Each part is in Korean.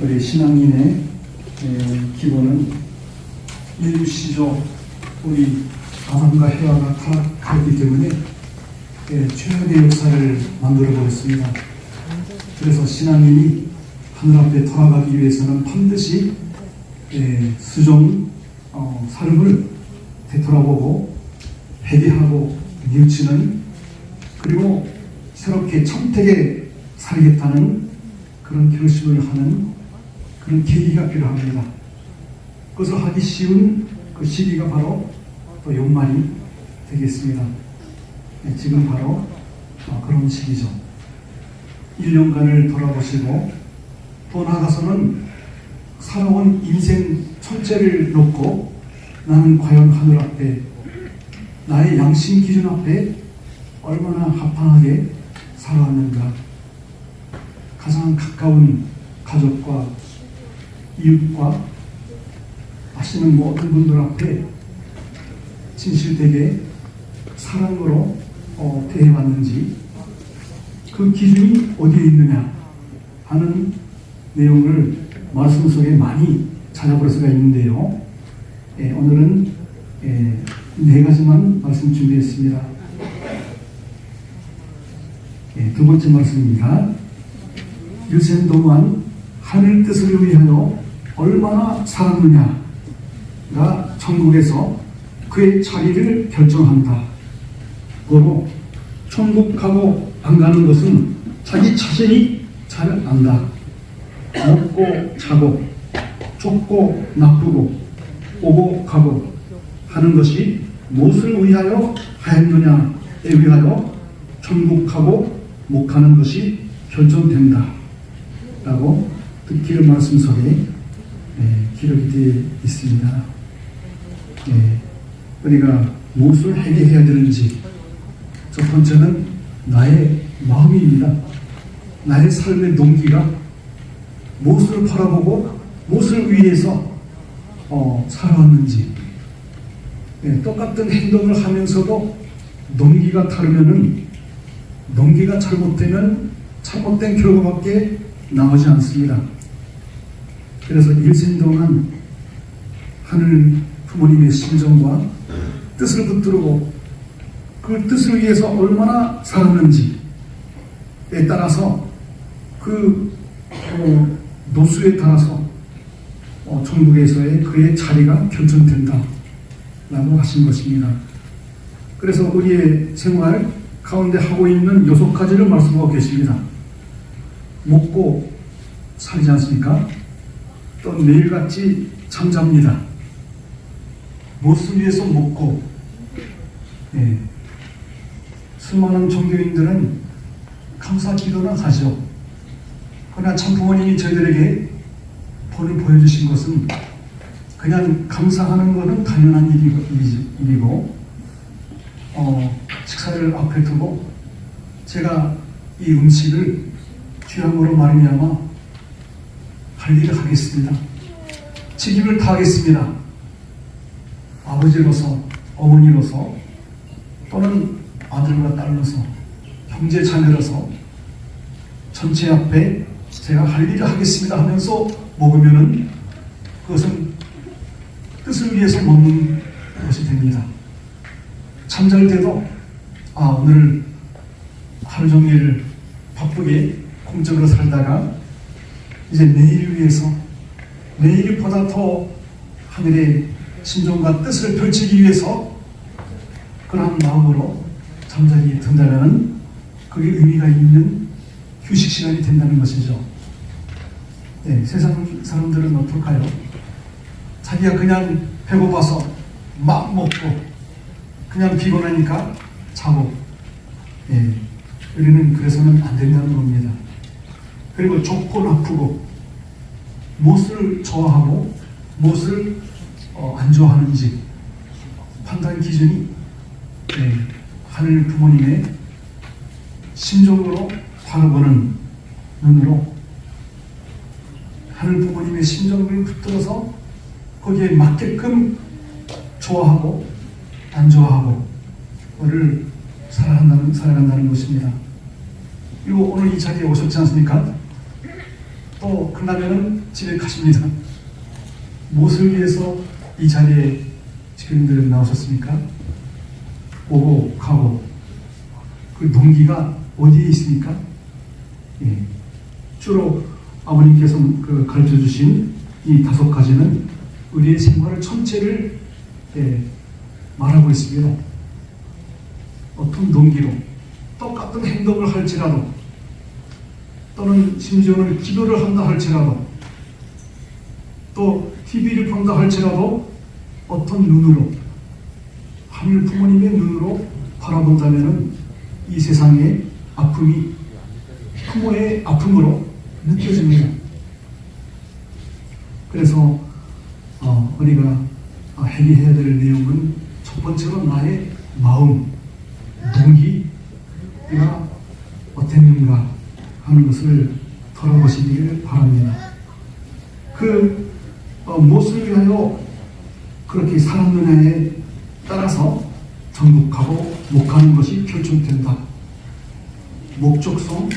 우리 신앙인의 기본은 인류시조 우리 아담과 해와가 타락하기 때문에 최악의 역사를 만들어 버렸습니다. 그래서 신앙인이 하늘 앞에 돌아가기 위해서는 반드시 수종 삶을 되돌아보고 회개하고 뉘우치는, 그리고 새롭게 청택에 살겠다는 그런 결심을 하는 그런 계기가 필요합니다. 그것을 하기 쉬운 그 시기가 바로 또 연말이 되겠습니다. 지금 바로 그런 시기죠. 1년간을 돌아보시고 또 나아가서는 살아온 인생 전체를 놓고 나는 과연 하늘 앞에 나의 양심 기준 앞에 얼마나 합당하게 살아왔는가. 가장 가까운 가족과 이웃과 아시는 모든 분들 앞에 진실되게 사랑으로 대해왔는지, 그 기준이 어디에 있느냐 하는 내용을 말씀 속에 많이 찾아볼 수가 있는데요. 오늘은 4가지만 말씀 준비했습니다. 두 번째 말씀입니다. 일생 동안 하늘 뜻을 위하여 얼마나 살았느냐가 천국에서 그의 자리를 결정한다. 그리고 천국 가고 안 가는 것은 자기 자신이 잘 안다. 먹고 자고 좋고 나쁘고 오고 가고 하는 것이 무엇을 위하여 하였느냐에 위하여 천국 가고 못 가는 것이 결정된다 라고 듣기를 말씀 속에 기록이 되어 있습니다. 우리가 무엇을 회개해야 되는지, 첫 번째는 나의 마음입니다. 나의 삶의 동기가 무엇을 바라보고 무엇을 위해서 살아왔는지. 똑같은 행동을 하면서도 동기가 다르면은, 동기가 잘못되면 잘못된 결과밖에 나오지 않습니다. 그래서 일생 동안 하늘 부모님의 심정과 뜻을 붙들고 그 뜻을 위해서 얼마나 살았는지에 따라서 그 노수에 따라서 천국에서의 그의 자리가 결정된다 라고 하신 것입니다. 그래서 우리의 생활 가운데 하고 있는 6가지를 말씀하고 계십니다. 먹고 살지 않습니까? 또 매일같이 잠잡니다. 무엇을 위해서 먹고, 수많은 종교인들은 감사 기도는 하죠. 그러나 참 부모님이 저희들에게 본을 보여주신 것은 그냥 감사하는 것은 당연한 일이고, 식사를 앞에 두고 제가 이 음식을 귀함으로 말미암아 할 일을 하겠습니다. 책임을 다하겠습니다. 아버지로서, 어머니로서, 또는 아들과 딸로서, 형제 자매로서 전체 앞에 제가 할 일을 하겠습니다 하면서 먹으면은 그것은 뜻을 위해서 먹는 것이 됩니다. 잠잘 때도 오늘 하루 종일 바쁘게 공적으로 살다가 이제 내일을 위해서, 내일보다 더 하늘의 신종과 뜻을 펼치기 위해서 그러한 마음으로 잠자리에 든다면 그게 의미가 있는 휴식 시간이 된다는 것이죠. 세상 사람들은 어떨까요? 자기가 그냥 배고파서 막 먹고 그냥 피곤하니까 자고, 우리는 그래서는 안 된다는 겁니다. 그리고 좋고 나쁘고 무엇을 좋아하고 무엇을 안 좋아하는지 판단 기준이 하늘 부모님의 심정으로 바라보는 눈으로 하늘 부모님의 심정을 붙들어서 거기에 맞게끔 좋아하고 안 좋아하고 그를 살아간다는 것입니다. 그리고 오늘 이 자리에 오셨지 않습니까? 또 끝나면은 집에 가십니다. 무엇을 위해서 이 자리에 지금 나오셨습니까? 오고 가고 그 동기가 어디에 있습니까? 예. 주로 아버님께서 가르쳐 주신 이 5가지는 우리의 생활을 전체를 말하고 있습니다. 어떤 동기로 똑같은 행동을 할지라도 또는 심지어는 기도를 한다 할지라도 또 TV를 본다 할지라도 어떤 눈으로 하늘 부모님의 눈으로 바라본다면 이 세상의 아픔이 부모의 아픔으로 느껴집니다. 그래서 우리가 해결해야 될 내용은 첫 번째로 나의 마음, 동기가 어땠는가 하는 것을 돌아보시기를 바랍니다. 무엇을 위하여 그렇게 살았느냐에 따라서 전국하고 못 가는 것이 결정된다. 목적성,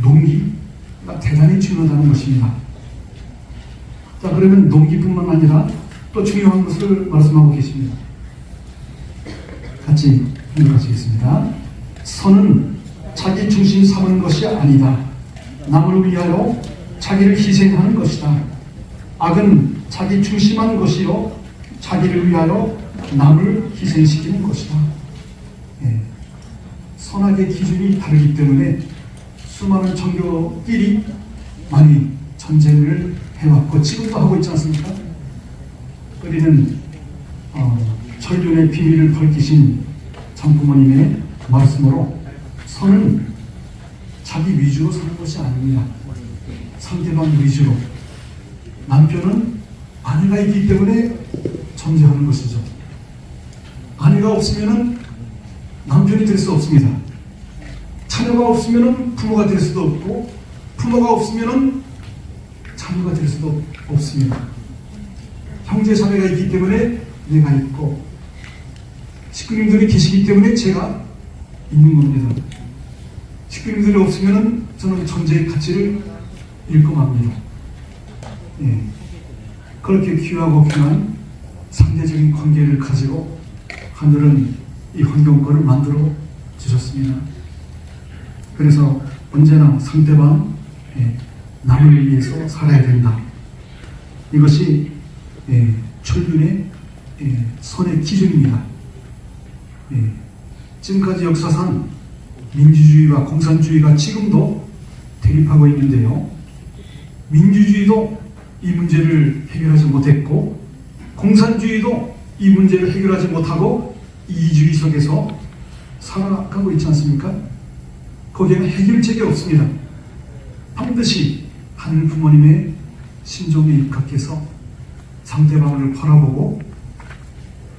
동기가 대단히 중요하다는 것입니다. 자, 그러면 동기뿐만 아니라 또 중요한 것을 말씀하고 계십니다. 같이 읽어가시겠습니다. 선은 자기 중심 삼은 것이 아니다. 남을 위하여 자기를 희생하는 것이다. 악은 자기 중심한 것이요 자기를 위하여 남을 희생시키는 것이다. 예. 선악의 기준이 다르기 때문에 수많은 종교끼리 많이 전쟁을 해왔고 지금도 하고 있지 않습니까? 우리는 천륜의 비밀을 밝히신 장부모님의 말씀으로 선은 자기 위주로 사는 것이 아닙니다. 상대방 위주로. 남편은 아내가 있기 때문에 존재하는 것이죠. 아내가 없으면 남편이 될 수 없습니다. 자녀가 없으면 부모가 될 수도 없고 부모가 없으면 자녀가 될 수도 없습니다. 형제 자매가 있기 때문에 내가 있고 식구님들이 계시기 때문에 제가 있는 겁니다. 식구님들이 없으면 저는 존재의 가치를 잃고 맙니다. 예. 그렇게 귀하고 귀한 상대적인 관계를 가지고 하늘은 이 환경권을 만들어 주셨습니다. 그래서 언제나 상대방 남을 위해서 살아야 된다. 이것이 천륜의 선의 기준입니다. 지금까지 역사상 민주주의와 공산주의가 지금도 대립하고 있는데요. 민주주의도 이 문제를 해결하지 못했고 공산주의도 이 문제를 해결하지 못하고 이주의 속에서 살아가고 있지 않습니까? 거기에는 해결책이 없습니다. 반드시 하늘 부모님의 심정에 입각해서 상대방을 바라보고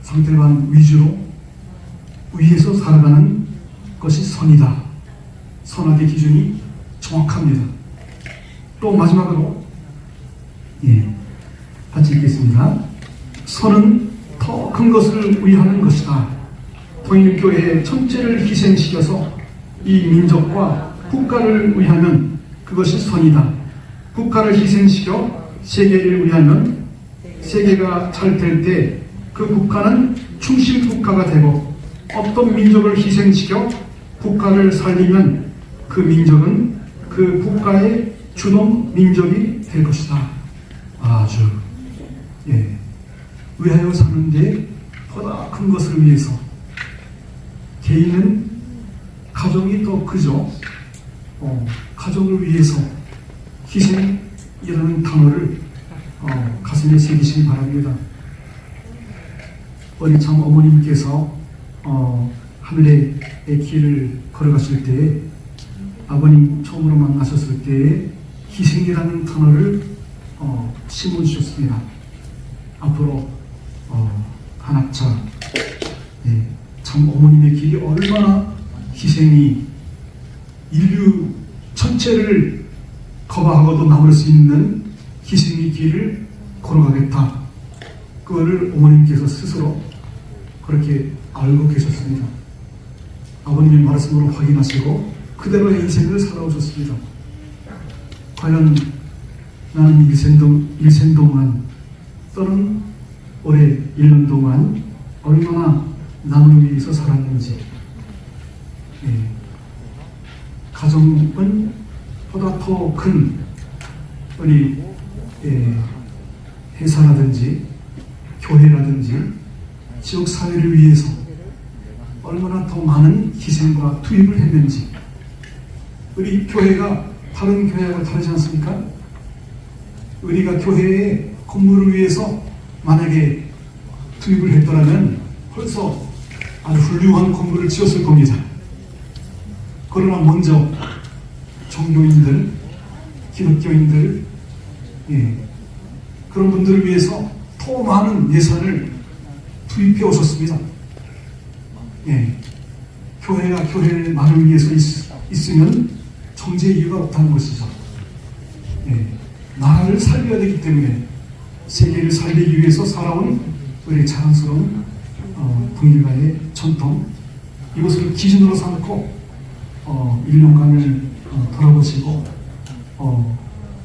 상대방 위주로 위에서 살아가는 것이 선이다. 선악의 기준이 정확합니다. 또 마지막으로 같이 읽겠습니다. 선은 더 큰 것을 위하는 것이다. 통일교회의 전체를 희생시켜서 이 민족과 국가를 위하면 그것이 선이다. 국가를 희생시켜 세계를 위하면 세계가 잘 될 때 그 국가는 충실 국가가 되고 어떤 민족을 희생시켜 국가를 살리면 그 민족은 그 국가의 주동 민족이 될 것이다. 아주 위하여 사는데 보다 큰 것을 위해서 개인은 가정이 더 크죠. 가정을 위해서 희생이라는 단어를 가슴에 새기시기 바랍니다. 우리 참 어머님께서 하늘의 길을 걸어가실 때에 아버님 처음으로 만나셨을 때에 희생이라는 단어를 심어주셨습니다. 앞으로 한학차 참 어머님의 길이 얼마나 희생이 인류 전체를 커버하고도 남을 수 있는 희생의 길을 걸어가겠다. 그거를 어머님께서 스스로 그렇게 알고 계셨습니다. 아버님의 말씀으로 확인하시고 그대로의 인생을 살아오셨습니다. 과연 나는 일생 동안 또는 올해 1년 동안 얼마나 남을 위해서 살았는지, 가정은 보다 더 큰 우리 회사라든지 교회라든지 지역 사회를 위해서 얼마나 더 많은 희생과 투입을 했는지. 우리 교회가 다른 교회하고 다르지 않습니까? 우리가 교회의 건물을 위해서 만약에 투입을 했더라면 벌써 아주 훌륭한 건물을 지었을 겁니다. 그러나 먼저 종교인들, 기독교인들, 그런 분들을 위해서 더 많은 예산을 투입해 오셨습니다. 교회가 교회만을 위해서 있으면 정죄의 이유가 없다는 것이죠. 나라를 살려야 되기 때문에 세계를 살리기 위해서 살아온 우리 자랑스러운 동일가의 전통, 이것을 기준으로 삼고 1년간을 돌아보시고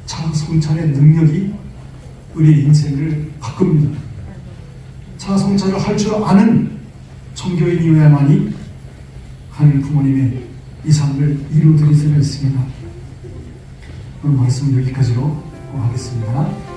자성찰의 능력이 우리의 인생을 바꿉니다. 자성찰을 할 줄 아는 종교인이어야만이 하나님 부모님의 이 삶을 이루어드릴 수가 있습니다. 오늘 말씀 여기까지로 하겠습니다.